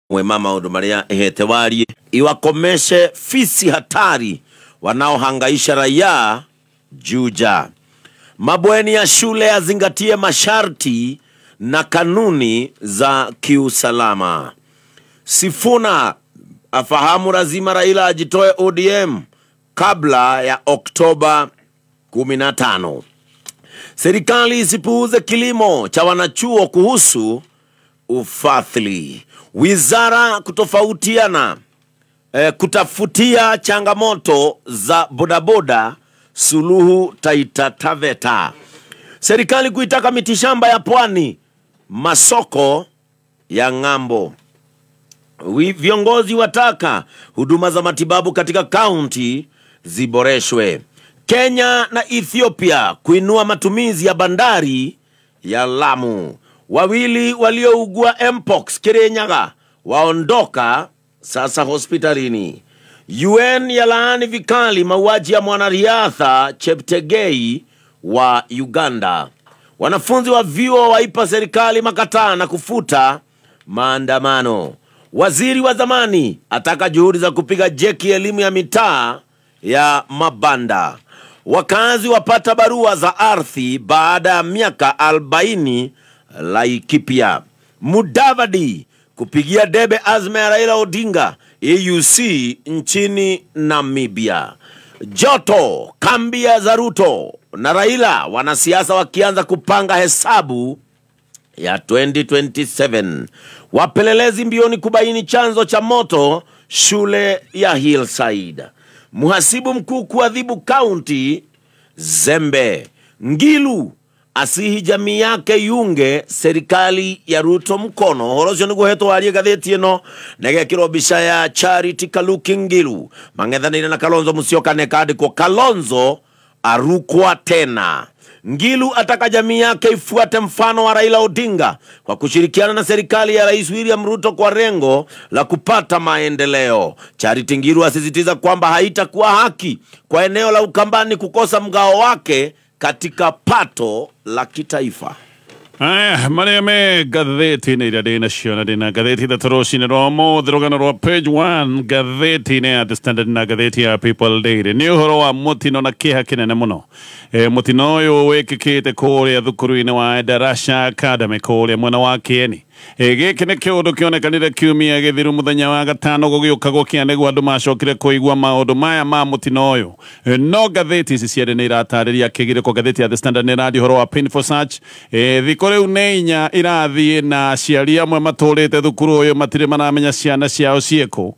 Mama Udumaria ehetewari iwakomeshe fisi hatari wanaohangaisha raia Juja. Mabweni ya shule yazingatie masharti na kanuni za kiusalama. Sifuna afahamu lazima Raila ajitoe ODM kabla ya Oktoba 15. Serikali isipuuze kilimo cha wanachuo kuhusu ufadhili. Wizara kutofautiana kutafutia changamoto za bodaboda suluhu Taita Taveta. Serikali kuitaka mitishamba ya pwani masoko ya ng'ambo. Viongozi wataka huduma za matibabu katika kaunti ziboreshwe. Kenya na Ethiopia kuinua matumizi ya bandari ya Lamu. Wawili waliougua Mpox Kirinyaga waondoka sasa hospitalini. UN yalaani vikali mauaji ya mwanariadha Cheptegei wa Uganda. Wanafunzi wa vyuo waipa serikali makataa na kufuta maandamano. Waziri wa zamani ataka juhudi za kupiga jeki elimu ya mitaa ya mabanda. Wakazi wapata barua za ardhi baada ya miaka 40 Laikipia. Mudavadi kupigia debe azma ya Raila Odinga AUC nchini Namibia. Joto kambi ya Zaruto na Raila wanasiasa wakianza kupanga hesabu ya 2027. Wapelelezi mbioni kubaini chanzo cha moto shule ya Hillside. Muhasibu mkuu kuadhibu kaunti Zembe. Ngilu asihi jamii yake yunge serikali ya Ruto mkono. Horosio niguo heto walie gatheti ino nege kirobisha ya Charity Kaluki Ngilu mang'ethanire na Kalonzo Musyoka nekandikwo Kalonzo arukwa tena. Ngilu ataka jamii yake ifuate mfano wa Raila Odinga kwa kushirikiana na serikali ya Rais William Ruto kwa rengo la kupata maendeleo. Charity Ngilu asisitiza kwamba haitakuwa haki kwa eneo la Ukambani kukosa mgao wake katika pato la kitaifa. Mariame gatheti ni The Nation na gatheti da Toroshi ni Romo drogana ro page 1 gatheti ne The Standard na gatheti ya People Daily ni uhoro wa mutino na kiha kinene muno. Mutino yo wekikite kore thukuru ine wa Darasha Academy kore mwana wa Kieni. Giki nä kä å ndå kä onekanire kiumia gä thiru muthenya wa gatano gå gä å ka gå kä a nä guo andå macokire kå igua maå ndå maya ma må tino å yå. No gatheti ici ciarä nä iratarä ria kä gä rä ko gatheti ya The Standard nä radi horo wa Painful Search. Thikå rä u nä inya irathiä na ciari amwe matå rä te thukuru å yå matirä maramenya ciana ciao ciäkå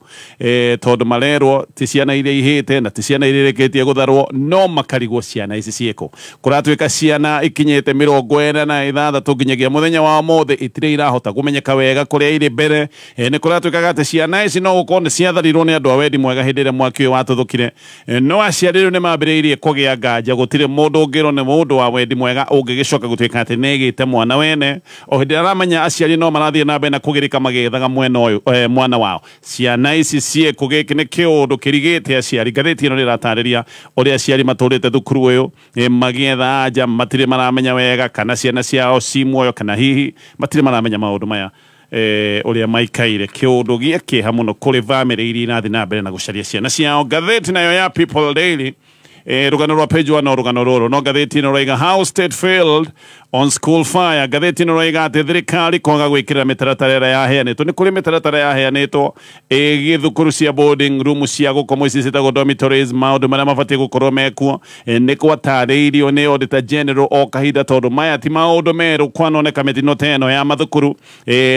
tondå marerwo ti ciana iria ihä te na ti ciana iria irä kä tie gå tharwo no makarigwo ciana ici ciäkå. Kå ratuä ka ciana ikinyä te 46 nginyagia muthenya wa mothe itirä irahota kumenyeka wega kuria iri mbere ni kuria twikaga ati ciana ici no gukorwo ni ciatharirwo ni andu a wendi mwega hindi ria mwaki uyu watuthukire no aciari riu ni mambiriirie kugia nganja gutire mundu ungirwo ni mundu wa wendi mwega ungigicoka gutwika ati negite mwana wene o hindi aramenya aciari no marathie na mbere na kugirika magethaga mwena uyu mwana wao. Ciana ici cie kugiki ni kiundu kirigite aciari. Gatheti ino riratariria uria aciari maturite thukuru uyu magietha anja matire maramenya wega kana ciana ciao ci muoyo kana hihi matire maramenya maundu maya uria maikaire kiundu gikiha muno kuri family iri nathi na mbere na gucaria ciana ciao. Gatheti nayo ya People Daily rugano rwa page 1 no rugano roro no gatheti ino raiga how state failed on school fire. Gatheti ino raiga ati thirikari kwaga gwikira mitaratara ya heanetwo ni kuri mitaratara ya heanetwo githukuru cia boarding room cia gukomwo ici citagwo dormitories maundu maria mabatie gukorwo mekuo ni kwatariirio ni Auditor General o kahinda tondu maya ti maundu meru kwanoneka mitino teno ya mathukuru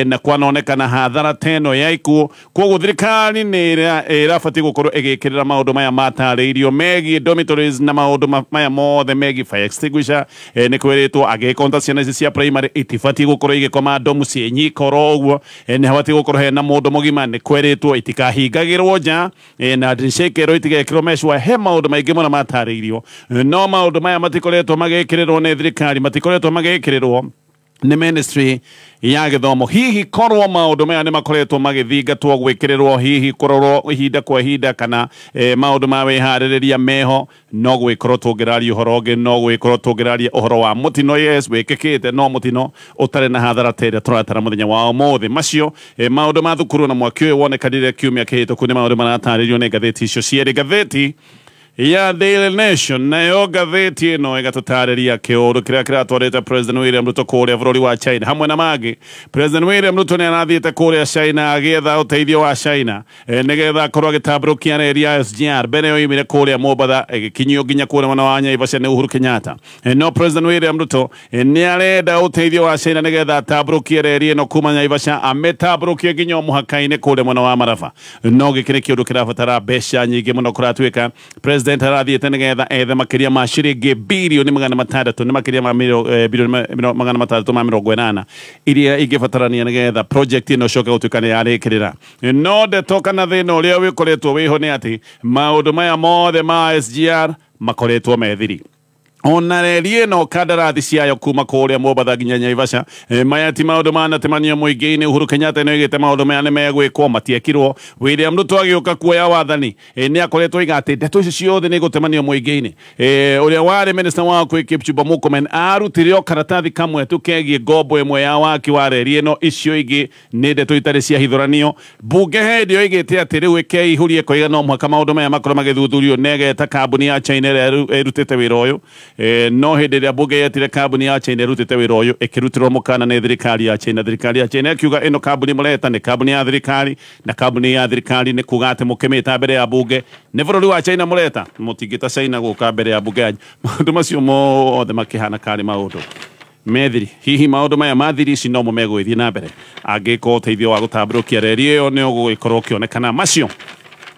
na kwanoneka na hathara teno ya ikuo. Koguo thirikari ni irabatie gukorwo igikirira maundu maya matariirio megie dormitories na maundu maya mothe megie fire extinguisher ni kwiritwo agikonta ciana ici cia primary itibatie gukorwo igikoma domu cienyikoro uguo ni habatie gukorwo hena mundu mugima ni kwiritwo itikahingagirwo nja na ndicekero itigekirwo meshwa he maundu maingi muno matariirio no maundu maya matikoretwo magikirirwo ni thirikari matikoretwo magikirirwo nĩ ministry ya gĩthomo hihi korwo maũndũ maya nĩ makoretwo magĩthingatwo gwĩkĩrĩrwo hihi kũrorwo ihinda kwa ihinda kana maũndũ ma wĩharĩrĩria meho no gwĩkorwo tũngĩraria ũhoro ũngĩ no gwĩkorwo tũngĩraria ũhoro wa mũtino yes wĩkĩkĩte no mũtino ũtarĩ na hathara ta ĩrĩa tũratara mũthenya wa ũmũthĩ macio maũndũ ma thukuru na mwaki ũyũ wonekanire kiumia kĩhĩtũku nĩ maũndũ maratarĩrio nĩ ngathĩti icio cierĩ ngathĩti ya Daily Nation nayo ngathĩti ĩno ĩgatũtarĩria kĩũndũ kĩrĩa kĩratwarĩte President William Ruto kũrĩa bũrũri wa China hamwe na mangĩ President William Ruto nĩ arathiĩte kũrĩa China agĩetha ũteithio wa China nĩgetha akorwo agĩtambũrũkia reri ya SGR mbere yo imire kũrĩa Mombatha ĩgĩkinyio nginya kũrĩa mwena wa Naivasha nĩ Uhuru Kenyatta no President William Ruto nĩ arenda ũteithio wa China nĩgetha atambũrũkie reri ĩno kuma Naivasha ametambũrũkie nginya mũhaka-inĩ kũrĩa mwena wa Maraba no gĩkĩ nĩ kĩũndũ kĩrabatara mbeca nyingĩ mũno kũratuĩka President arathiĩte nĩgetha ethe makĩria ma ciringi birioni 600 nĩ makĩria ma birioni 680 iria ingĩbatarania nĩgetha project ĩno coke gũtuĩka nĩ yarĩkĩrĩra no ndeto kana thĩna ũrĩa wĩkoretwo wĩho nĩ atĩ maũndũ maya mothe ma SGR makoretwo methiri ona reri ĩno kandarathi ciayo kuma kũrĩa Mombatha nginya Naivasha maya ti maũndũ manatemanio mũingĩ-inĩ Uhuru Kenyatta nĩ oigĩte maũndũ maya nĩ megwĩkwo matiekirwo William Ruto agĩũka kuoya wathani nĩ akoretwo oiga atĩ ndeto ici ciothe nĩ gũtemanio mũingĩ-inĩ ũrĩa warĩ minister wa Kipchumba Murkomen arutire o karatathi kamwe tũkegiĩ ngombo ĩmwe ya waki wa reri ĩno icio ingĩ nĩ ndeto itarĩ cia hithoranio mbunge hĩndĩ oigĩte atĩ rĩu ĩkeihũrie koiga no mũhaka maũndũ maya makorwo magĩthuthurio negeta kambuni ya China ĩrĩa ĩrutĩte wĩra ũyũ no hĩndĩ ĩrĩa mbunge yetire kambuni ya China ĩrutĩte wĩra ũyũ ĩkĩrutirwo mũkana nĩ thirikari ya China ĩkiuga ĩno kambuni mũreta nĩ kambuni ya thirikari na kambuni ya thirikari nĩ kuga atĩ mũkĩmĩta mbere ya mbunge nĩ bũrũri wa China mũreta mũtingĩta China gũka mbere ya mbunge yanyu maũndũ macio mothe makĩhana karĩ maũndũ methiri hihi maũndũ maya mathiri ici no megũgĩthiĩ na mbere angĩkorwo ũteithio wa gũtambũrũkia reri ĩyo nĩ ũgũgĩkorwo ũkĩonekana macio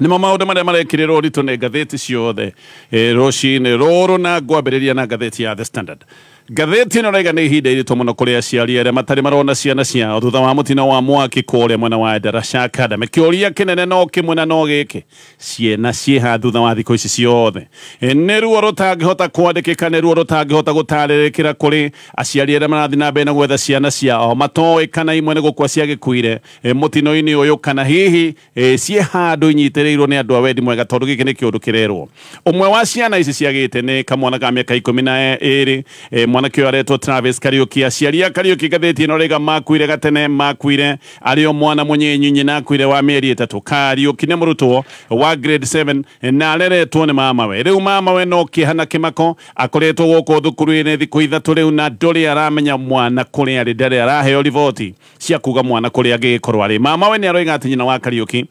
nimo maũndũ marĩa marekĩrĩrwo ũritũ nĩ ngathĩti ciothe rũcinĩ rũrũ na ngwambĩrĩria na ngathĩti ya The Standard ngathĩti ĩno raiga nĩ ihinda iritũ mũno kũrĩ aciari arĩa matarĩ marona ciana ciao thutha wa mũtino wa mwaki kũrĩa mwena wa Endarasha Academy kĩũria kĩnene no kĩmwe na no gĩkĩ ciana ciĩha thutha wa thikũ ici ciothe nĩ ruo rũtangĩhota kwandĩkĩka nĩ ruo rũtangĩhota gũtarĩrĩkĩra kũrĩ aciari arĩa marathiĩ na mbere na gwetha ciana ciao matoĩ kana imwe nĩ gũkua ciagĩkuire mũtino-inĩ ũyũ kana hihi ciĩ handũ inyitĩrĩirwo nĩ andũ a wendi mwega tondũ gĩkĩ nĩ kĩũndũ kĩrerwo ũmwe wa ciana ici ciagĩte nĩ kamwana ka mĩaka 12 mwanake aretwo Travis Kariuki aciari a Kariuki ngathĩti ĩno rĩga makuire gatene makuire arĩ o mwana mũnyenyu nyina akuire wa mĩeri 3 Kariuki nĩ mũrutwo wa grade 7 na areretwo nĩ mamawe rĩu mamawe no kĩhana kĩmako akoretwo gũkũ thukuru-inĩ thikũ 3 rĩu na ndũrĩ aramenya mwana kũrĩa arĩ ndarĩ araheo riboti cia kuga mwana kũrĩa angĩgĩkorwo arĩ mamawe nĩ aroiga atĩ nyina wa Kariuki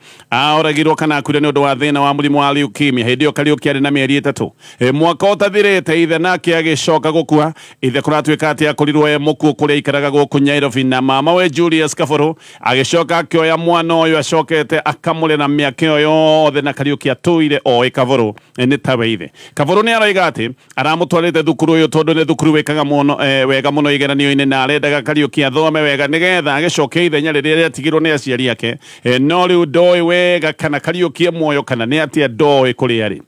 oragirwo kana akuire nĩ ũndũ wa thĩna wa mũrimũ wa leukemia hĩndĩ ĩyo Kariuki arĩ na mĩeri 3 mwaka ũtathirĩte ithe nake agĩcoka gũkua ithe kũratuĩka atĩ akorirwo mũkuũ kũrĩa aikaraga gũkũ Nairobi na mamawe Julius Kaburu agĩcoka akĩoya mwana ũyũ acokete akamũrera mĩaka ĩyo yothe na Kariuki atũire oĩ Kaburu nĩ tawe ithe Kaburu nĩ aroiga atĩ aramũtwarĩte thukuru ũyũ tondũ nĩ thukuru wekaga mũno wega mũno igeranio-inĩ na arendaga Kariuki athome wega nĩgetha agĩcoke ithenya rĩrĩa rĩatigirwo nĩ aciari ake no rĩu ndoĩ wega kana Kariuki muoyo kana nĩ atĩa ndoĩ kũrĩa arĩ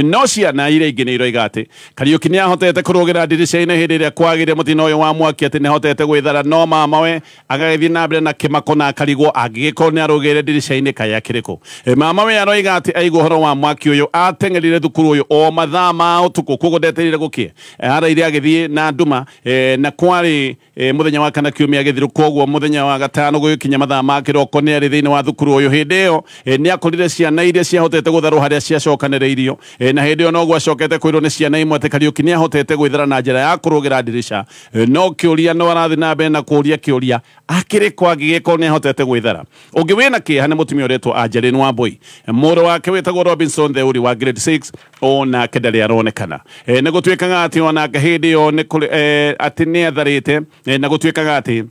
no ciana iria ingĩ nĩ iroiga atĩ Kariuki nĩ ahotete kũrũgĩra ndirica-inĩ hĩndĩ ĩrĩa kwagire mũtino ũyũ wa mwaki atĩ nĩ ahotete gwĩthara no mamawe agagĩthiĩ na mbere na kĩmako na akarigwo angĩgĩkorwo nĩ arũgĩire ndirica-inĩ kaya kĩrĩkũ mamawe aroiga atĩ aigua ũhoro wa mwaki ũyũ ateng'erire thukuru ũyũ o mathaa ma ũtukũ koguo ndetereire gũkĩa araire agĩthiĩ na nduma na kwarĩ mũthenya wa kana kiumia gĩthiru koguo mũthenya wa gatano gũgĩkinya mathaa ma kĩroko nĩ arĩ thĩinĩ wa thukuru ũyũ hĩndĩ ĩyo nĩ akorire ciana iria ciahotete gũtharwo harĩa ciacokanĩrĩirio na hĩndĩ ĩyo noguo acokete kwĩrwo nĩ ciana imwe atĩ Kariuki nĩ ahotete gwĩthara na njĩra ya kũrũgĩra ndirica no kĩũria no arathiĩ na mbere na kũũria kĩũria akĩrĩ kwa angĩgĩkorwo nĩ ahotete gwĩthara ũngĩ wĩna kĩeha nĩ mũtumia ũretwo Angeline Wambui mũrũ wake wĩtagwo Robinson Theuri wa grade 6 onake ndarĩ aronekana nĩ gũtuĩkaga atĩ onake hĩndĩ ĩyo atĩ nĩ atharĩte na gũtuĩkaga atĩ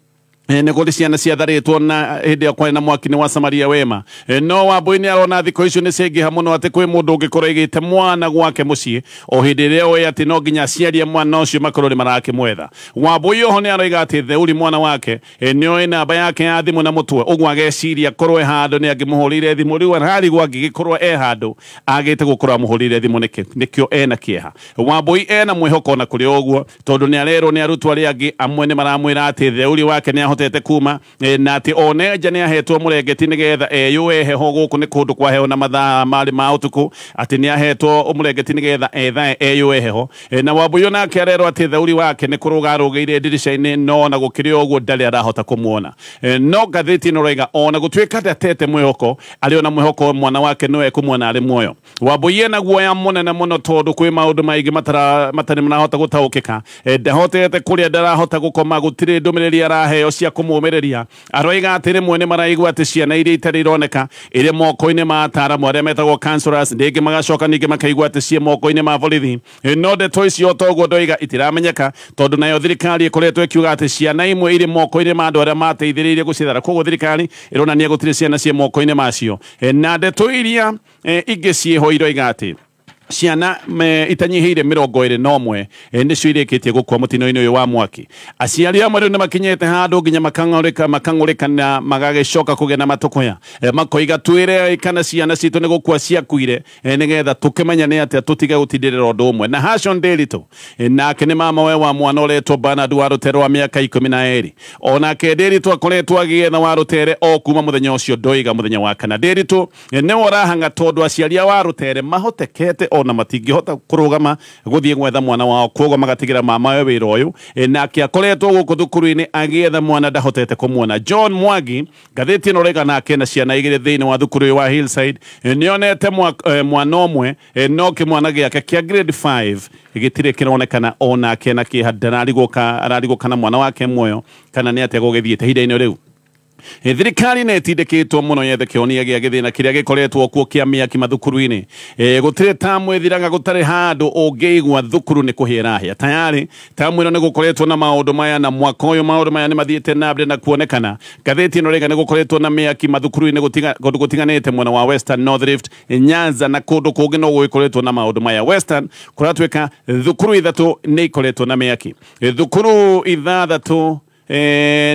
nä gå rä ciana ciatharä na hä ndä ä yo kwarä na mwaki nä wa Samaria wema no Wambui nä arona thikå icio nä ciaingä må no atä kwä må ndå å ngä korwo igä te mwana gwake må ciä o hä ndä ä rä a oä atä no nginya aciaria mwana å cio makorwo nä marakä mwetha. Wambui oho nä aroiga atä Theuri mwana wake nä oä namba yake ya thimå na må twe å guo ageciria korwo e handå nä angä må hå rä ire thimå rä u ararigwo angä gä korwo e handå agä te gå korwo amå hå rä ire thimå nä kä o ena kä eha. Wambui ena mwä hoko na kå rä o å guo tondå nä arerwo nä arutwo arä angä amwe nä maramwä ra atä Theuri wake nä ahotete kuma na atä one nja nä ahetwo må rengeti nä getha eyå heho gå kå nä kå ndå kwa heho na mathaa marä ma å tukå atä nä ahetwo må rengeti nä getha etha eyå heho na Wambui onake arerwo atä Theuri wake nä kå rå ga rå gä ire ndirica-inä no na gå kä rä o guo ndarä arahota kå muona no ngathä no roiga ona gå tuä ka ndatete mwä hoko arä ona mwä hoko mwana wake no ekå muona arä muoyo. Wambui ena guoya må nene må no tondå kwä maå ndå maingä matarä marahota gå taå kä ka ndahotete kå rä a ndarahota gå koma gå tirä ndå mä rä ri araheo cia kå må mä rä ria aroiga atä rä mwe nä maraigua atä ciana iria itarä ironeka irä moko-inä ma ataramu arä a metagwo rĩngĩ magacoka ningĩ makaigua atä ciĩ moko-inä ma borithi no ndeto icio toguo ndoiga itiramenyeka tondå nayo thirikari ĩkoretwo ĩkiuga atä ciana imwe irĩ moko-inä ma andũ arĩa mateithĩrĩirie gũcithara koguo thirikari ĩronania gũtirĩ ciana ciĩ moko-inĩ macio na ndeto iria ingĩ ciĩho iroiga atä ciana itanyihĩire 21 nĩcio irĩkĩtie gũkua mũtino-inĩ ũyũ wa mwaki. Aciari amwe rĩu nĩ makinyĩte handũ nginya makang'ũrĩka na magagĩcoka kũgĩa na matũkũya makoiga twĩre kana ciana citũ nĩ gũkua ciakuire nĩgetha tũkĩmenya nĩ atĩa tũtige gũtindĩrĩra ũndũ ũmwe. Na Hashon Nderitu nake nĩ mama we wa mwana ũretwo Bernard wa Rũtere wa mĩaka 12 onake Nderitu akoretwo agĩetha wa Rũtere o kuma mũthenya ũcio ndoiga mũthenya wa kana. Nderitu nĩwe ũrahanga tondũ aciari a wa Rũtere mahotekete ona matingĩhota kũrũgama gũthiĩ gwetha mwana wao koguo magatigĩra mama we wĩra ũyũ nake akoretwo gũkũ thukuru-inĩ agĩetha mwana ndahotete kũmuona. John Mwangi ngathĩti ĩno ũrauga nake na ciana igĩrĩ thĩinĩ wa thukuru ũyũ wa Hillside nĩonete mwana ũmwe no kĩmwana gĩake kĩa grade 5 gĩtirĩ kĩronekana onake na kĩeha ararigũka na mwana wake muoyo kana nĩ atĩa gũgĩthiĩte ihinda-inĩ rĩu. Thirikari nä tindäkätwo må no yethe kĩonia gĩa gĩthĩna kĩrĩa gĩkoretwo kuo kĩa mĩaki mathukuru-inĩ gũtirĩ tamu ĩthiraga gũtarĩ handũ ũngĩigua thukuru nĩ kũhĩrahĩa tayarĩ tamu ĩno nĩ gũkoretwo na maũndũ maya na mwaka ũyũ maũndũ maya nĩ mathiĩte na mbere na kuonekana. Ngathĩti ĩno rĩga nĩ gũkoretwo na mĩaki mathukuru-inĩ kũndũ gũtiganĩte mwena wa Western, North Rift, Nyanza na kũndũ kũngĩ no gũgĩkoretwo na maũndũ maya. Western kũratuĩka thukuru ithatũ nĩ ikoretwo na mĩaki thukuru ithathatũ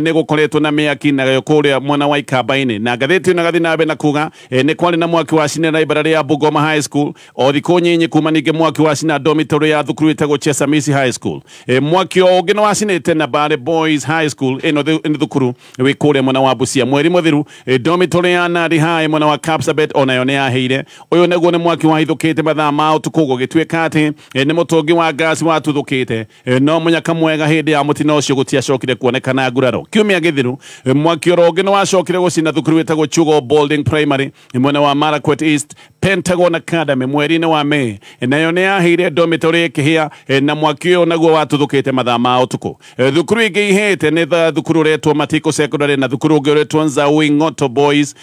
nä gå koretwo na mä aki na kå rä a mwena wa Ikamba-inĩ na ngathĩti ĩno gathi na mbere na kuga nĩ kwarĩ na mwaki wa cina library ya Bungoma High School o thikũ nyinyi kuma ningĩ mwaki wa cina dormitory ya thukuru ĩtagwo Chesamisi High School mwaki o ũngĩ nĩ wacinĩte na Bale Boys High School ĩno nĩ thukuru wĩ kũrĩa mwena wa Busia. Mweri mũthiru dormitory ya Nandi High mwena wa Kapsabet onayo nĩ yahĩire. Ũyũ nĩguo nĩ mwaki wahithũkĩte mathaa ma ũtukũ gũgĩtuĩka atĩ nĩ mũtũngi wa ngasi watuthũkĩte no mũnyaka mwega hĩndĩ ya mũtino ũcio gũtiacokire kuoneka kana nguraro. Kiumia githiru mwaki oro ũngĩ nĩ wacokire gũcina thukuru wĩtagwo Chugo Bolding Primary mwena wa Marakwet East Pentagon Academy mweri-inĩ wa Mei nayo nĩ yahĩire dormitory ĩkĩhĩa na mwaki ũyũ naguo watuthũkĩte mathaa ma ũtukũ. Thukuru ingĩ ihĩte nĩ thukuru ũretwo Matiko Secondary na thukuru ũngĩ ũretwo Nzawi Ng'oto Boys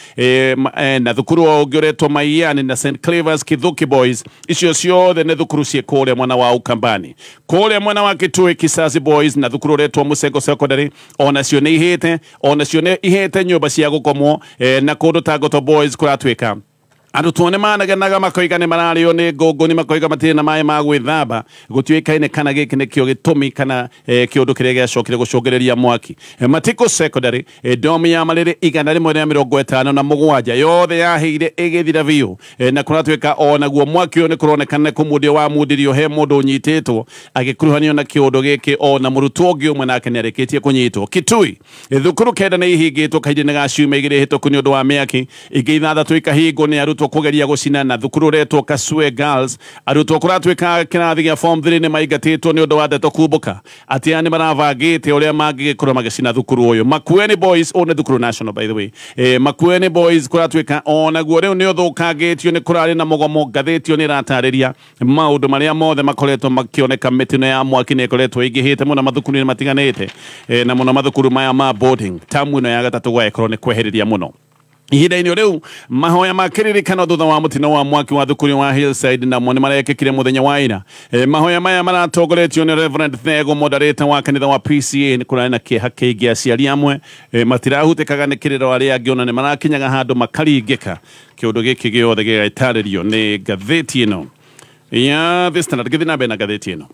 na thukuru ũngĩ ũretwo Maiyani na St Cleves Kithuki Boys. Icio ciothe nĩ thukuru ciĩ kũrĩa mwena wa Ukambani. Kũrĩa mwena wa Kitui Kisazi Boys na thukuru ũretwo Musengo Secondary onacio nĩ ihĩte nyũmba cia gũkomwo na kũndũ ta Goto Boys kũratuĩka arutwo nĩ managenaga makoiga nĩ mararĩo nĩ ngũngũ makoiga matirĩ na maĩ ma gwĩthamba gũtuĩkaine kana gĩkĩ nĩkĩo gĩtũmi kana kĩũndũ kĩrĩa gĩacokire gũcũngĩrĩria mwaki. Matiko Secondary domu ya marĩrĩ 157 yothe yahĩire ĩgĩthira biũ na kũratuĩka onaguo mwaki ũyũ nĩ kũronekana kũmundio wa mundirio he mũndũ ũnyitĩtwo agĩkuruhanio na kĩũndũ gĩkĩ ona mũrutwo ũngĩ ũmwe nake nĩ arĩkĩtie kũnyitwo. Kitui thukuru kenda nĩ ihingĩtwo kahinda-inĩ ga ciumia igĩrĩ hĩtũku nĩ ũndũ wa mĩaki ingĩ ithathatũ ikahingwo nĩ arutwo kũgeria gũcina na thukuru ũretwo Kasue Girls arutwo kũratuĩka kĩrathi gĩa form 3 nĩ maingatĩtwo nĩ ũndũ wa ndeto kumbũka atĩ aya nĩ marabangĩte ũrĩa mangĩgĩkorwo magĩcina thukuru ũyũ. Makueni Boys one thukuru national by the way Makueni Boys kũratuĩka onaguo rĩu nĩ ũthũkangĩtio nĩ kũrarĩ na mũgomo. Ngathĩtio nĩ ĩratarĩria maũndũ marĩa mothe makoretwo makĩoneka mĩtino ya mwaki nĩ ĩkoretwo ĩingĩhĩte mũno mathukuru-inĩ matiganĩte na mũno mathukuru maya ma boarding tamu ĩno ya gatatũ gwakorwo nĩ kwehereria mũno. ihinda-inĩ rĩu mahoya makĩririkana thutha wa mũtino wa mwaki wa thukuru wa Hillside na mo nĩ marekĩkire mũthenya wa ira. Mahoya maya maratongoretio nĩ Reverend Thego, moderator wa kanitha wa PCA. Nĩ kũrarĩ na kĩeha kĩingĩ, aciari amwe matirahutĩkaga nĩ kĩrĩro arĩa angĩ, ona nĩ marakinyaga handũ makaringĩka. Kĩũndũ gĩkĩ gĩothe gĩgĩtarĩrio nĩ ngathĩti ĩno ya The Standard. Gĩthiĩ na mbere na ngathĩti ĩno.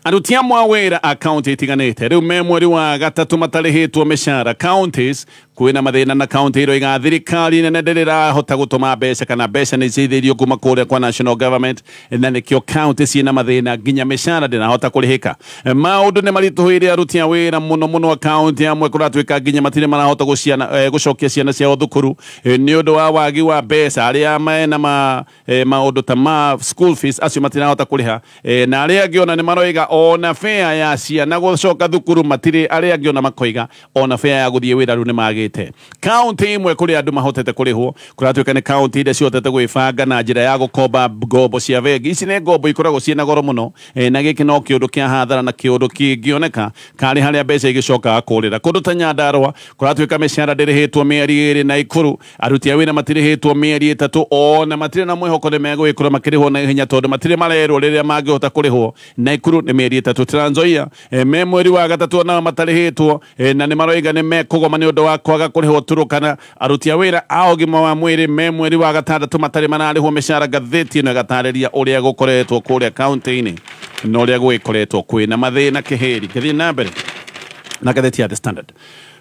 Aruti amwe a wĩra a kaunti itiganĩte rĩu me mweri wa gatatũ matarĩhĩtwo mĩcara. Counties kwĩna mathĩna na kaunti ĩro iga thirikari nene ndĩrĩrahota gũtũma mbeca kana mbeca nĩ icithĩirio kuma kũrĩa kwa national government, na nĩkĩo kaunti ciĩna mathĩna nginya mĩcara ndĩrahota kũrĩhĩka. Maũndũ nĩ maritũhĩire aruti a wĩra mũno kaunti amwe kũratuĩka nginya matirĩ marahota gũcokia ciana ciao thukuru nĩ ũndũ wa wagi wa mbeca. Arĩa mena maũndũ ta ma school fees acio matirahota kũrĩha, na arĩa angĩ ona nĩ maroiga ona fare ya ciana gũcoka thukuru matirĩ. Arĩa angĩ ona makoiga ona fare ya gũthiĩ wĩra rĩu nĩ magĩte. Kaunti imwe kũrĩ andũ mahotete kũrĩhwo kũratuĩka nĩ kaunti iria cihotete gwĩbanga na njĩra ya gũkomba ngombo cia bengi. Ici nĩ ngombo ikoragwo ciĩna goro mũno, na gĩkĩ no kĩũndũ kĩa hathara na kĩũndũ kĩngĩoneka karĩ harĩa mbeca igĩcokaga kũrĩra. Kũndũ ta Nyandarua kũratuĩka mĩcara ndĩrĩhĩtwo mĩeri 2 na Ikuru aruti a wĩra matirĩhĩtwo mĩeri 3, ona matirĩ na mwĩhoko nĩ megũgĩkorwo makĩrĩhwo na ihenya tondũ matirĩ marerwo rĩrĩa mangĩhota kũrĩhwo. Na Ikuru nĩ mĩeri 3. Trans Nzoia me mweri wa gatatũ nao matarĩhĩtwo, na nĩ maroiga nĩ mekũgoma nĩ ũndũ wa kwaga kũrĩhwo Turukana. Aruti a wĩra a ũgima wa mwĩrĩ me mweri wa gatandatũ matarĩ mararĩhwo mĩcara. Ngathĩti ĩno ĩgatarĩria ũrĩa gũkoretwo kũrĩa kaunti-inĩ na ũrĩa gũgĩkoretwo kwĩna mathĩna kĩhĩri. Gĩthiĩ na mbere na ngathĩti ya The Standard.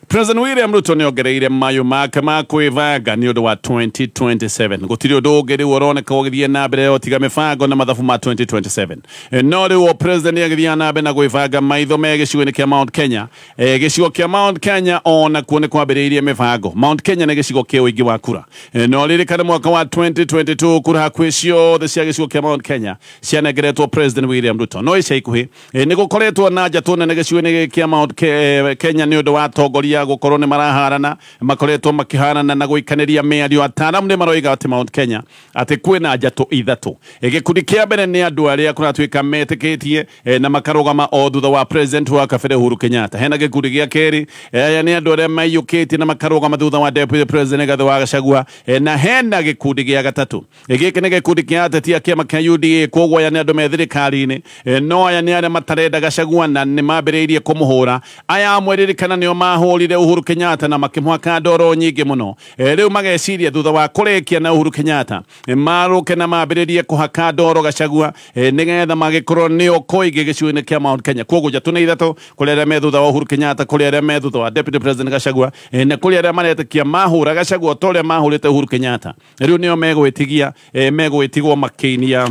President William Ruto nĩ ongereire mayũ make ma kwĩbanga nĩ ũndũ wa 2027. Gũtirĩ ũndũ ũngĩ rĩu ũroneka ũgĩthiĩ na mbere tiga mĩbango na mathabu ma 2027. No rĩu president nĩ agĩthiĩ na mbere na gwĩbanga maitho me gĩcigo-inĩ kĩa Mount Kenya. Gĩcigo kĩa Mount Kenya ona kuo nĩ kwambĩrĩirie mĩbango. Mount Kenya nĩ gĩcigo kĩa ũingĩ wa kura. No ririkane mwaka wa 2022 kura hakuhĩ ciothe cia gĩcigo kĩa Mount Kenya cianengeretwo President William Ruto. No ica ikuhĩ nĩ gũkoretwo na njatũ nene gĩcigo-inĩ kĩa Mount Kenya nĩ ũndũ wa atongoria gũkorwo nĩ maraharana, makoretwo makĩharana na gũikanĩria mĩario. Ataaramu nĩ maroiga atĩ Mount Kenya atĩ kwĩna njatũ ithatũ. Gĩkundi kĩa mbere nĩ andũ arĩa kũratuĩka metĩkĩtie na makarũgama o thutha wa president wa kabere Uhuru Kenyatta. Hena gĩkundi gĩa kerĩ, aya nĩ andũ arĩa maiyũkĩtie na makarũgama thutha wa deputy president Rigathi wa Gachagua, na hena gĩkundi gĩa gatatũ. Gĩkĩ nĩ gĩkundi kĩa ateti a kĩama kĩa UDA, koguo aya nĩ andũ me thirikari-inĩ, no aya nĩ arĩa matarenda Gachagua na nĩ mambĩrĩirie kũmũhũra. Aya amwe ririkana nĩo mahũrire Uhuru Kenyatta na makĩmũhaka ndoro nyingĩ mũno. Rĩu mageciria thutha wa kũrĩkia na Uhuru Kenyatta marũke na mambĩrĩrie kũhaka ndoro Gachagua nĩgetha magĩkorwo nĩo kũingĩ gĩcigo-inĩ kĩa Mount Kenya. Koguo njatũ nĩ ithatũ, kũrĩ arĩa me thutha wa Uhuru Kenyatta, kũrĩ arĩa me thutha wa deputy president Gachagua, na kũrĩ arĩa maretĩkia mahũra Gachagua ta ũrĩa mahũrĩte Uhuru Kenyatta. Rĩu nĩo megwĩtigwo makĩinia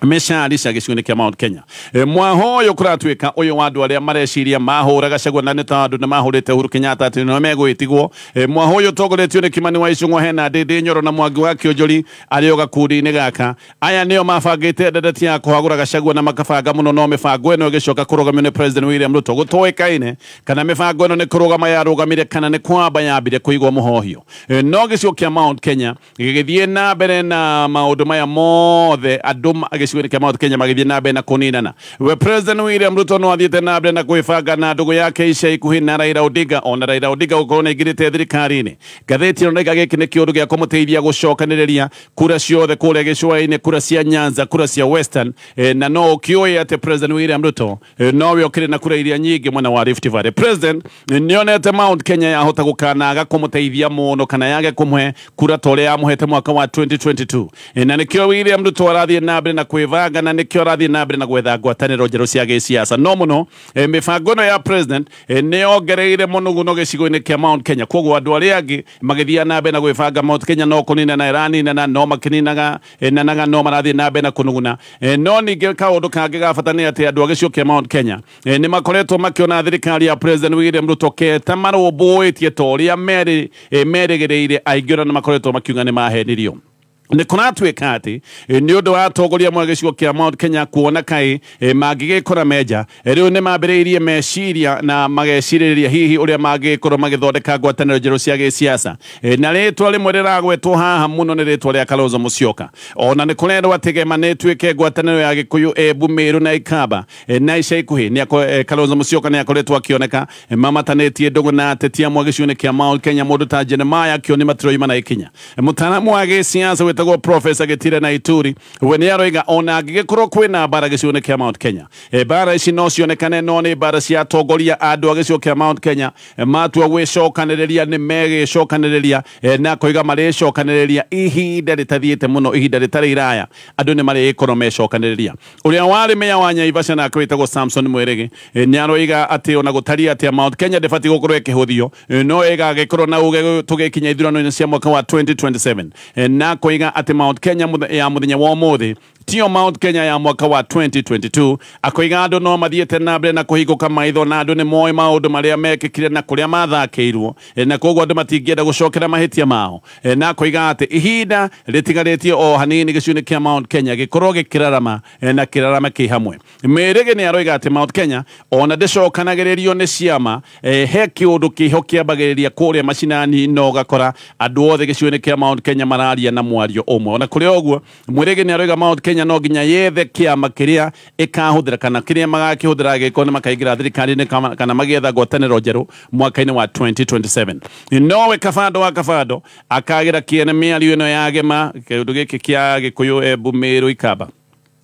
mĩcari cia gĩcigo-inĩ kĩa Mount Kenya. Mwaho ũyũ kũratuĩka ũyũ wa andũ arĩa mareciria mahũra Gachagua na nĩ tondũ nĩ mahũrĩte Uhuru Kenyatta atĩ nĩo megwĩtigwo. Mwaho ũyũ ũtongoretio nĩ Kimani wa Ichung'wa, hena Ndĩndĩ Nyoro na Mwangi wa Kĩonjori arĩ o gakundi-inĩ gaka. Aya nĩo mabangĩte ndeto ya kũhagũra Gachagua na makabanga mũno, no mĩbango ĩno ĩgĩcoka kũrũgamio nĩ President William Ruto. Gũtoĩkaine kana mĩbango ĩno nĩ kũrũgama yarũgamire kana nĩ kwamba yambire kũigwo mũhohio. No gĩcigo kĩa Mount Kenya gĩgĩthiĩ na mbere na maũndũ maya mothe, andũ gĩcigo-inĩ kĩa Mount Kenya magĩthiĩ na mbere na kũninana. We President William Ruto no athiĩte na mbere na gwĩbanga na ndũgũ yake ica ikuhĩ na Raila Odinga, ona Raila Odinga gũkorwo nĩ aingĩrĩte thirikari-inĩ. Ngathĩti ĩno nĩga gĩkĩ nĩ kĩũndũ gĩa kũmũteithia gũcokanĩrĩria kura ciothe kũrĩa gĩcũa-inĩ, kura cia Nyanza, kura cia Western, na no ũkĩũĩ atĩ President William Ruto nowe ũkĩrĩ na kura iria nyingĩ mwena wa Rift Valley. President nĩonete Mount Kenya yahota gũkanaga kũmũteithia mũno kana yage kũmũhe kura ta ũrĩa yamũhete mwaka wa 2022, na nĩkĩo William Ruto arathiĩ na mbere na kwĩbanga na nĩkĩo arathiĩ na mbere na gwetha ngwatanĩro njerũ cia gĩsiasa. No mũno mĩbango ĩno ya president nĩyongereire mũnuguno gĩcigo-inĩ kĩa Mount Kenya. Koguo andũ arĩa angĩ magĩthiĩ na mbere na gwĩbanga Mount Kenya no kũninana ĩraninana, no makĩninaga no marathiĩ na mbere na kũnuguna. No ningĩ kaũndũ kangĩ ga bata nĩ atĩ andũ a gĩcigo kĩa Mount Kenya nĩ makoretwo makĩona thirikari ya President William Ruto keta marũmbũĩtie ta ũrĩa merĩgĩrĩire aingĩ, na makoretwo makiuga nĩ mahenirio. nä kå ratuä ka atä nä å ndå wa atongoria mwa gä cigo kä a Mount Kenya kuona kaä mangä gä kora menja rä u nä mambä rä irie meciria na magecirä ria hihi å rä a mangä korwo magä thondeka ngwatanä njerå cia gä ciaca na rä twa rä mwe rä ragwetwo haha må no nä rä twa rä a Kalonzo Musyoka ona nä kå rendwo atä gema nä tuä ke ngwatanä ya gä kå yå Embu Meru na Ikamba na ica ikuhä nä Kalonzo Musyoka nä akoretwo akioneka mamatanä tie ndå gå na atetia mwa gä cigo-inä kä a Mount Kenya må ndå ta Jeremiah kä nä matiroima na ikinya må taramu wa gä ciaca wetagwo Professor Gitire na Ituri we nä aroiga ona angĩgĩkorwo kwĩna mbara gĩcigo-inĩ kĩa Mount Kenya mbara ici no cionekane no nĩ mbara cia atongoria andũ a gĩcigo kĩa Mount Kenya matua gwĩcokanĩrĩria nĩ megĩcokanĩrĩria na koiga marĩcokanĩrĩria ihinda rĩtathiĩte mũno ihinda rĩtarĩ iraya andũ nĩ marĩgĩkorwo mecokanĩrĩria ũrĩa warĩ meya wa Naivasha nake wĩtagwo Samson Mwerege nĩ aroiga atĩ ona gũtariĩ atĩ Mount Kenya ndĩbatiĩ gũkorwo ĩkĩhũthio no ĩgagĩkorwo na ũge tũgĩkinya ithurano-inĩ cia mwaka wa 2027 na koiga atĩ Mount Kenya ya muthenya wa umuthi tio Mount Kenya ya mwaka wa 2022 akoiga andũ no mathiĩte na mbere na kũhingũka maitho na andũ nĩ moĩ maũndũ marĩa mekĩkire na kũrĩa mathakĩirwo na koguo andũ matingĩenda gũcokera mahĩtia mao na akoiga atĩ ihinda rĩtigarĩtie o hanini gĩcigo-inĩ kĩa Mount Kenya gĩkorwo gĩkĩrarama na kĩrarama kĩ hamwe Mĩrĩgĩ nĩ aroiga atĩ Mount Kenya ona ndĩcokanagĩrĩrio nĩ ciama he kĩũndũ kĩho kĩambagĩrĩria kũrĩa macinani no ũgakora andũ othe gĩcigo-inĩ kĩa Mount Kenya mararia na mwario ũmwe ona kũrĩ ũguo Mĩrĩgĩ nĩ aroiga Mount Kenya no nginya yethe kĩama kĩrĩa ĩkahũthĩra kana kĩrĩa magakĩhũthĩra gĩko nĩ makaingĩra thirikari-inĩ kana magĩetha ngwatanĩro njerũ mwaka-inĩ wa 2027 nowe Kabando wa Kabando akagĩra kĩene mĩario ĩno ya gema kĩũndũ gĩkĩ kĩa Gĩkũyũ Embu Meru Ikamba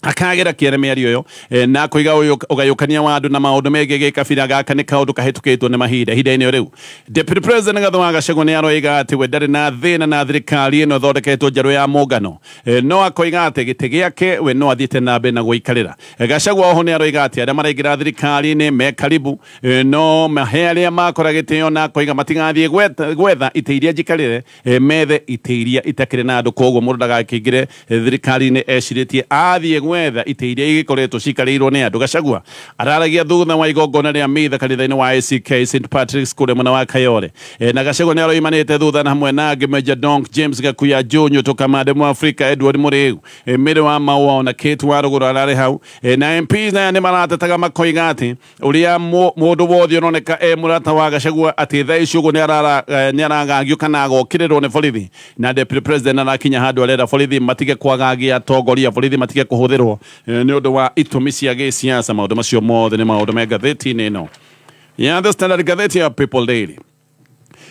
akagera kĩene mĩario ĩyo na kũiga ũgayũkania wa andũ na maũndũ megiĩ gĩkabira gaka nĩ kaũndũ kahĩtũkĩtwo nĩ mahinda ihinda-inĩ rĩu Deputy President Gathũ wa Gachagua nĩ aroiga atĩ we ndarĩ na thĩna na thirikari ĩno ĩthondeketwo njerũ ya mũngano no akoiga atĩ gĩtĩ gĩake we no athiĩte na mbere na gũikarĩra Gachagua oho nĩ aroiga atĩ arĩa maraingĩra thirikari-inĩ me karibu no mahe arĩa makora gĩtĩo na akoiga matigathiĩ gwetha itĩ iria njikarĩre methe itĩ iria itakĩrĩ na andũ koguo mũndũ ndagakĩingĩre thirikari-inĩ ecirĩtie athiĩ gwetha itĩ iria igĩkoretwo cikarĩirwo nĩ andũ Gachagua araragia thutha wa igongona rĩa mitha kanitha-inĩ wa ACK St Patrick's kũrĩa mwena wa Kayole na Gachagua nĩ aroimanĩte thutha na hamwe na angĩ Major Donk James Gakuya Njũnyũ tũkamande mu Afrika Edward Mũrĩu Mĩrĩ wa Maua ona Kate Warũgũrũ ararĩ hau na MPs naya nĩ maratetaga makoiga atĩ ũrĩa mũndũ wothe ũroneka mũrata wa Gachagua atĩ thaa ici ũguo nĩ aragagio kana agokĩrĩrwo nĩ borithi na Deputy President arakinya handũ arera borithi matige kwagagia atongoria borithi matige kũhũthĩrwo nĩ ũndũ wa itũmi cia gĩciaca maũndũ macio mothe nĩ maũndũ me ngathĩti-inĩ ĩno ya The Standard ngathĩti ya People Daily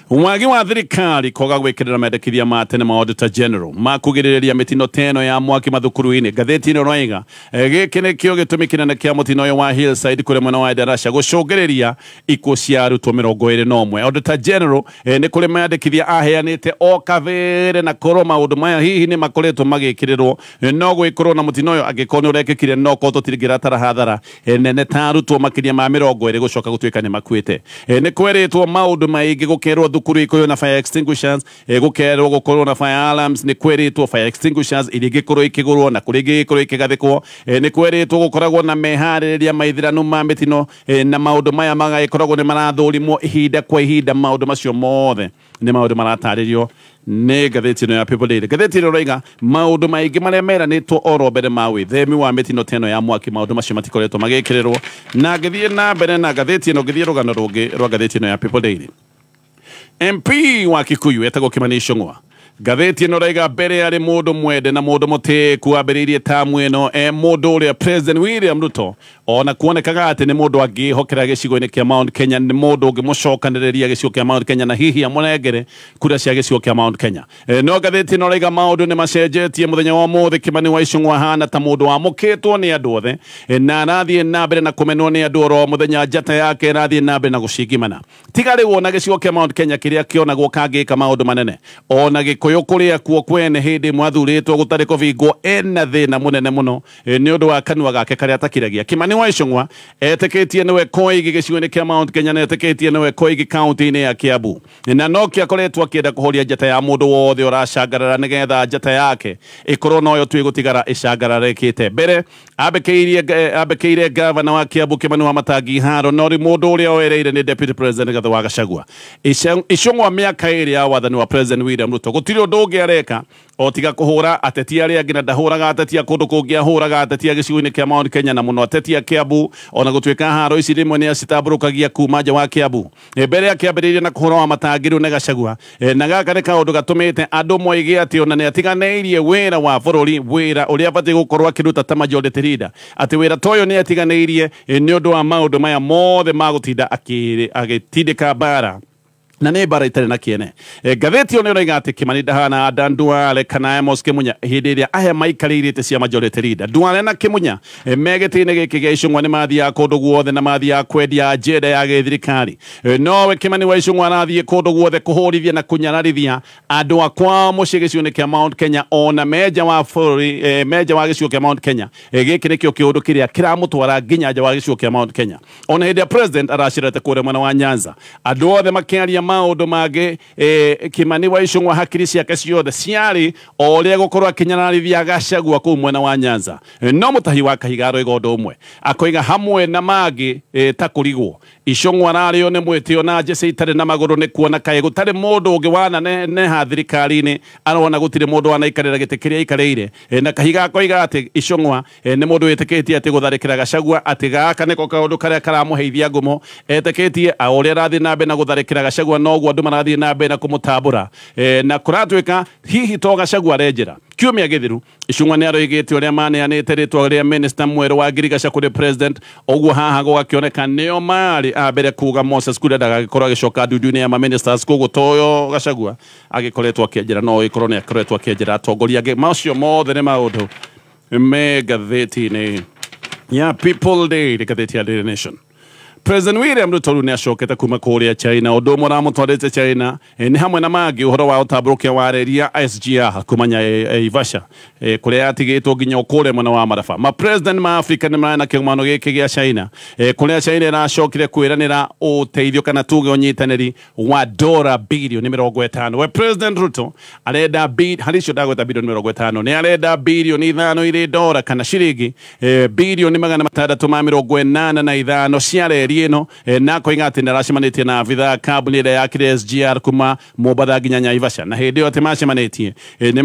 wagi wa thirikari koga gwĩkĩrĩra mendekithia ma tene ma Auditor General ma kũgirĩrĩria mĩtino teno ya mwaki mathukuru-inĩ ngathĩti-inĩ roiga gĩkĩ nĩkĩo gĩtũmi kĩnene kĩa mũtino ũyũ wa Hillside kũrĩa mwena wa Endarasha gũcũngĩrĩria ikuũ cia arutwo 21 Auditor General nĩ kũrĩ mendekithia aheanĩte o kabere na korwo maũndũ maya hihi nĩ makoretwo magĩkĩrĩrwo no gwĩkorwo na mũtino ũyũ angĩkorwo nĩ ũrekĩkire no korwo tũtingĩratara hathara nene ta arutwo makĩria ma 20 gũcoka gũtuĩka nĩ makuĩte nĩ kwerĩtwo maũndũ maingĩ gũkerwo thukuru ikoyo na fire extinguishers gukerwo gukorwo na fire alarms ni kweritwo fire extinguishers iri gikorwo ikigurwo na kuri gikorwo ikigathikwo ni kweritwo gukoragwo na meharĩrĩria maithiranu ma mitino na maundu maya magaikoragwo ni marathurimwo ihinda kwa ihinda maundu macio mothe ni maundu maratarĩrio nĩ ngathĩti ĩno ya People Daily ngathĩti ĩno roiga maũndũ maingĩ marĩa meranĩtwo oro mbere ma wĩthemi wa mĩtino teno ya mwaki maũndũ macio matikoretwo magĩkĩrĩrwo na ngĩthiĩ na mbere na ngathĩti ĩno ngĩthiĩ rũgano rũngĩ rwa ngathĩti ĩno ya People Daily MP wa Kikuyu etagwo Kimani Ichung'wa ngathĩti ĩno roiga mbere yarĩ mũndũ mwende na mũndũ mũtĩku wambĩrĩirie tamu ĩno mũndũ ũrĩa President William Ruto ona kuonekaga atĩ nĩ mũndũ angĩhokera gĩcigo-inĩ kĩa Mount Kenya nĩ mũndũ ũngĩmũcokanĩrĩria gĩcigo kĩa Mount Kenya na hihi amũnengere kura cia gĩcigo kĩa Mount Kenya no ngathĩti ĩno roiga maũndũ nĩ macenjetie mũthenya wa ũmũthĩ Kimani wa Ichung'wa ahana ta mũndũ wamũkĩtwo nĩ andũ othe na arathiĩ na mbere na kũmenwo nĩ andũ oro mũthenya njata yake arathiĩ na mbere na gũcingimana tiga rĩu ona gĩcigo kĩa Mount Kenya kĩrĩa kĩonagwo kangĩka maũndũ manene ona Gĩkũyũ kũrĩa kuo kwene hĩndĩ mwathurĩtwo gũtarĩ kũbingwo ena thĩna mũnene mũno nĩ ũndũ wa kanua gake karĩa atakiragia Kimani wa Ichung'wa etĩkĩtie nĩwe koigi gĩcigo-inĩ kĩa Mount Kenya na etĩkĩtie nĩwe koigi kaunti-inĩ ya Kiambu na no kĩakoretwo akĩenda kũhoria njata ya mũndũ wothe ũracangarara nĩgetha njata yake ĩkorwo noyo tu ĩgũtigara ĩcangararĩkĩte mbere ambĩkĩire gavana wa Kiambu Kimani wa Matangi Haro no rĩ mũndũ ũrĩa oereire nĩ Deputy President Gathũ wa Gachagua Ichung'wa mĩaka ĩrĩ ya wathani wa President William Ruto gũtirĩ gutire undu ungi areka o tiga kuhura ateti aria angĩ na ndahũraga ateti a kũndũ kũngĩ ahũraga ateti a gĩcigo-inĩ kĩa Mount Kenya na mũno ateti a Kiambu ona gũtuĩka haro ici rĩmwe nĩ acitambũrũkagia kuma nja wa Kiambu mbere akĩambĩrĩria na kũhũra wa matangĩrũ na Gachagua na gaka nĩ kaũndũ gatũmĩte andũ moige atĩ ona nĩ atiganĩirie wĩra wa bũrũri wĩra ũrĩa abatiĩ gũkorwo akĩruta ta majority leader atĩ wĩra ta ũyũ nĩ atiganĩirie nĩ ũndũ wa maũndũ maya mothe ma gũtinda agĩtindĩka mbara na nĩ mbara itarĩ na kĩene ngathĩti ĩyo nĩ ĩroiga atĩ Kĩmani ndahana Adan Duale kana Amos Kĩmunya hĩndĩ ĩrĩa aya maikarĩire itĩ cia majority leader Duale na Kĩmunya me gĩtĩ-inĩ gĩkĩ gĩa Icũng'wa nĩ mathiaga kũndũ guothe na mathiaga kwendia ajenda ya gĩthirikari nowe Kĩmani wa Icũng'wa arathiĩ kũndũ guothe kũhũrithia na kũnyararithia andũ a kwao mũciĩ gĩcigo-inĩ kĩa Mount Kenya ona menja wa bũrũri menja wa gĩcigo kĩa Mount Kenya gĩkĩ nĩkĩo kĩũndũ kĩrĩa kĩramũtwara nginya nja wa gĩcigo kĩa Mount Kenya ona hĩndĩ ya president aracirete kũrĩa mwena wa Nyanza andũ othe makĩaria maũndũ mangĩ Kĩmani wa Icũng'wa hakiri ciake ciothe ciarĩ o ũrĩa gũkorwo akĩnyararithia Gachagua kũu mwena wa Nyanza no mũtahi wa kahiga aroiga ũndũ ũmwe akoiga hamwe na mangĩ ta kũrigwo Icũng'wa ararĩo nĩ mwĩtĩo na njece itarĩ na magũrũ nĩ kuona kaĩ gũtarĩ mũndũ ũngĩ wananeneha thirikari-inĩ arona gũtirĩ mũndũ wanaikarĩra gĩtĩ kĩrĩa aikarĩire na kahiga akoiga atĩ Icũng'wa nĩ mũndũ wĩtĩkĩtie atĩ gũtharĩkĩra Gachagua atĩ gaka nĩko kaũndũ karĩa karamũheithia ngumo etĩkĩtie o ũrĩa arathiĩ na mbere na gũtharĩkĩra Gachagua noguo andũ marathiĩ na mbere na kũmũtambũra na kũratuĩka hihi to Gachagua arenjera kiumia gĩthiru Icũng'wa nĩ aroigĩte ũrĩa maneanĩte rĩtwa rĩa minista mwerũ wa ngirigaca kũrĩ president ũguo haha gũgakĩoneka nĩo marĩ a mbere kuga Moses Kuria ndagagĩkorwo agĩcoka ndundu-inĩ ya ministers koguo toyo Gachagua agĩkoretwo akĩenjera no ĩkorwo nĩ akoretwo akĩenjera atongoria angĩ macio mothe nĩ maũndũ me ngathĩti-inĩ ya People Day ngathĩti ya Daily Nation. President William Ruto nĩ acokete kuma kũrĩa China ũndũ ũmwe ũramũtwarĩte China nĩ hamwe na mangĩ ũhoro wa ũtambũrũkia wa reri ya SGR kumanya Ivasha kũrĩa yatigĩtwo nginya kũrĩa mwena wa Maraba ma president ma Africa nĩ marĩ na kĩgomano gĩkĩ gĩa China kũrĩa China ĩracokire kwĩranĩra ũteithio kana tuge ũnyitanĩri wa $50 billion we President Ruto arenda harĩ icio ndagweta bilioni $50 nĩ arenda bilioni 5 irĩ $, kana ciringi bilioni 685 cia reri ĩno na koiga atĩ nĩ aracemanĩtie na abitha kambuni ĩrĩa yakire SGR kuma Mombatha nginya Naivasha na hĩndĩ ĩyo atĩ macemanĩtie nĩ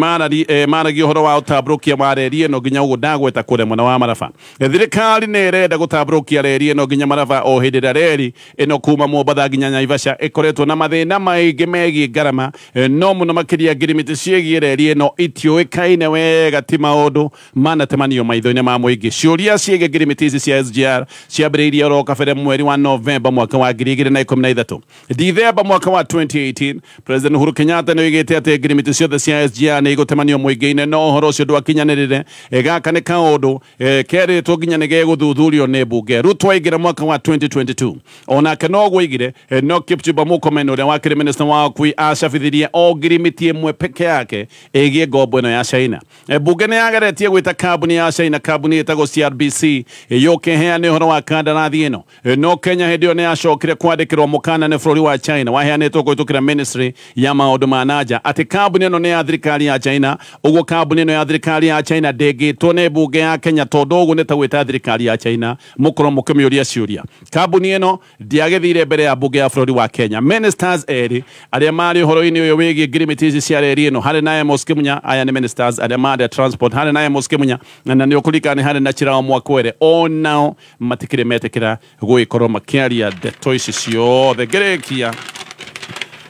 maragia ũhoro wa ũtambũrũkia wa reri ĩno nginya ũguo ndagweta kũrĩa mwena wa Maraba thirikari nĩ ĩrenda gũtambũrũkia reri ĩno nginya Maraba o hĩndĩ ĩrĩa reri ĩno kuma Mombatha nginya Naivasha ĩkoretwo na mathĩna maingĩ megiĩ ngarama no mũno makĩria ngirimiti ciĩgiĩ reri ĩno itiũĩkaine wega ti maũndũ manatemanio maitho-inĩ ma mũingĩ ciũria ciĩgiĩ ngirimiti ici cia SGR ciambĩrĩirie oro kabere mweri wa November mwaka wa 2013 Dithemba mwaka wa 2018 President Uhuru Kenyatta nĩ oigĩte atĩ ngirimiti ciothe cia SGR nĩ igũtemanio mũingĩ-inĩ no ũhoro ũcio ndwakinyanĩrĩre gaka nĩ kaũndũ kerĩtwo nginya nĩ gegũthuthurio nĩ mbunge Ruto aingĩra mwaka wa 2022 onake no gũigire no Kipchumba Murkomen ũrĩa wakĩrĩ minister wa ũkui acabithirie o ngirimiti ĩmwe peke yake ĩgiĩ ngombo ĩno ya China mbunge nĩ yageretie gwĩta kambuni ya China kambuni ĩtagwo CRBC yũke heane ũhoro wa kandarathi ĩno no Kenya hĩndĩ ĩyo nĩ yacokire kwandĩkĩrwo mũkana nĩ bũrũri wa China waheanĩtwo kũhĩtũkĩra ministry ya maũndũ ma nanja atĩ kambuni ĩno nĩ ya thirikari ya China ũguo kambuni ĩno ya thirikari ya China ndĩngĩtwo nĩ mbunge ya Kenya tondũ ũguo nĩ ta gwĩta thirikari ya China mũkorwo mũkĩmĩũria ciũria kambuni ĩno ndiagĩthire mbere ya mbunge ya bũrũri wa Kenya ministers erĩ arĩa marĩ ũhoro-inĩ ũyũ wĩgiĩ ngirimiti ici cia reri ĩno harĩ na Amos Kĩmunya aya nĩ ministers arĩa marĩ transport harĩ na Amos Kĩmunya na nĩ ũkũririkana harĩ na Chirao Mwakwere onao matikĩrĩ metĩkĩra gũgĩkorwo makĩaria ndeto ici ciothe ngĩrĩkia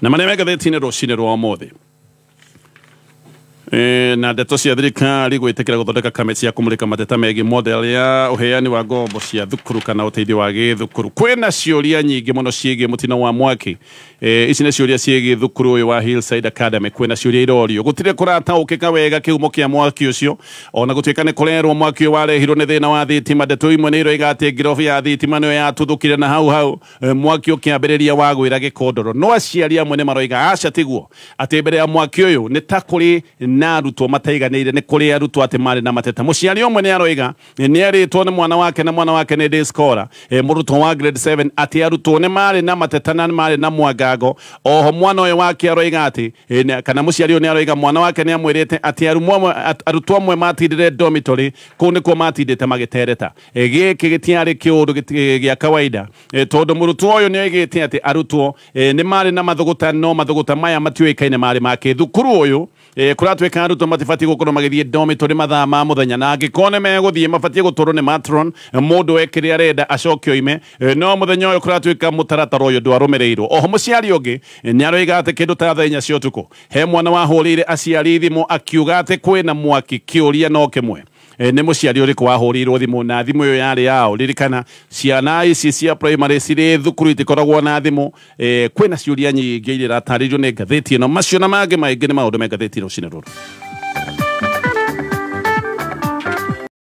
na marĩa me ngathĩti-inĩ rũcinĩ rwa ũmũthĩ na ndeto cia thirikari gwĩtĩkĩra gũthondeka kamĩtĩ ya kũmũrĩka mateta megiĩ model ya ũheani wa ngombo cia thukuru kana ũteithio wa gĩthukuru kwĩna ciũria nyingĩ mũno ciĩgiĩ mũtino wa mwaki ici nĩ ciũria ciĩgiĩ thukuru ũyũ wa Hillside Academy kwĩna ciũria irorio gũtirĩ kũrataũkĩka wega kĩhumo kĩa mwaki ũcio ona gũtuĩka nĩ kũrerwo mwaki ũyũ warehirwo nĩ thĩna wa thitima ndeto imwe nĩ iroiga atĩ ngirobu ya thitima nĩyo yatuthũkire na hau mwaki ũkĩambĩrĩria wa gwĩra gĩkondoro no aciari amwe nĩ maroiga aca tiguo atĩ mbere ya mwaki ũyũ nĩ ta kũrĩ na arutwo mataiganĩire nĩ kũrĩ arutwo atĩ marĩ na mateta mũciari ũmwe nĩ aroiga nĩ arĩtwo nĩ mwana wake na mwana wake nĩ Discola mũrutwo wa grade 7 atĩ arutwo nĩ marĩ na mateta na marĩ na mwangango oho mwana ũyũ wake aroiga atĩ kana mũciari ũyũ nĩ aroiga mwana wake nĩ amwĩrĩte atĩ arutwo amwe matindire dormitory kũu nĩkuo matindĩte magĩtereta gĩkĩ gĩtiarĩ kĩũndũ gĩa kawaida tondũ mũrutwo ũyũ nĩ oigĩte atĩ arutwo nĩ marĩ na mathũgũta no mathũgũta maya matiũĩkaine marĩ make thukuru ũyũ kũratuĩka arutwo matibatiĩ gũkorwo magĩthiĩ dormitory mathaa ma mũthenya na angĩkorwo nĩ megũthiĩ mabatiĩ gũtwarwo nĩ matron mũndũ ekĩrĩa arenda acoke oime no mũthenya ũyũ kũratuĩka mũtaratara ũyũ ndwarũmĩrĩirwo oho mũciari ũngĩ nĩ aroiga atĩ kĩndũ ta thaa 4 cia ũtukũ he mwana wahũrĩire aciari thimũ akiuga atĩ kwĩna mwaki kĩũria no kĩmwe nĩ mũciari ũrĩkũ wahũrĩirwo thimũ na thimũ ĩyo yarĩ yao ririkana ciana ici cia primary cirĩ thukuru itikoragwo na thimũ kwĩna ciũria nyingĩ iria iratarĩrio nĩ ngathĩti ĩno macio na mangĩ maingĩ nĩ maũndũ me ngathĩti ĩno rũcinĩ rũrũ